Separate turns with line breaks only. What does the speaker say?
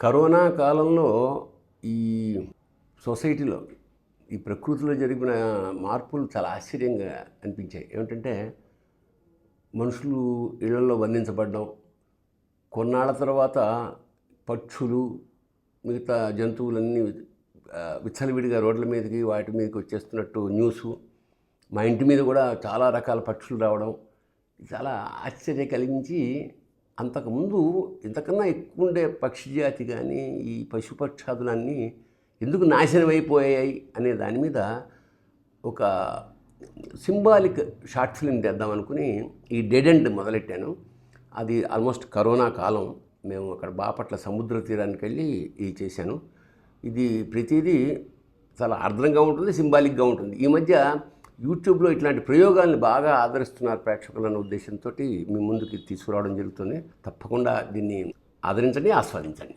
Corona కాలంలో ఈ సొసైటీలో ఈ ప్రకృతిలో జరిగిన మార్పులు చాలా ఆశ్చర్యంగా అనిపించాయి. ఏమిటంటే మనుషులు ఇళ్లలో బంధించబడడం, కొన్నాళ్ళ తర్వాత పక్షులు మిగతా జంతువులన్నీ విచ్చలవిడిగా రోడ్ల మీదకి వాటి మీదకి వచ్చేస్తున్నట్టు న్యూసు. మా ఇంటి మీద కూడా చాలా రకాల పక్షులు రావడం చాలా ఆశ్చర్యం కలిగించి, అంతకుముందు ఇంతకన్నా ఎక్కువ ఉండే పక్షి జాతి కానీ ఈ పశుపక్షాదులన్నీ ఎందుకు నాశనం అయిపోయాయి అనే దాని మీద ఒక సింబాలిక్ షార్ట్ ఫిల్మ్ చేద్దామనుకుని ఈ డెడ్ ఎండ్ మొదలెట్టాను. అది ఆల్మోస్ట్ కరోనా కాలం. మేము అక్కడ బాపట్ల సముద్ర తీరానికి వెళ్ళి ఇది చేశాను. ఇది ప్రతిదీ చాలా అర్థంగా ఉంటుంది, సింబాలిక్గా ఉంటుంది. ఈ మధ్య యూట్యూబ్లో ఇట్లాంటి ప్రయోగాలను బాగా ఆదరిస్తున్నారు ప్రేక్షకులు అన్న ఉద్దేశంతో మీ ముందుకి తీసుకురావడం జరుగుతుంది. తప్పకుండా దీన్ని ఆదరించండి, ఆస్వాదించండి.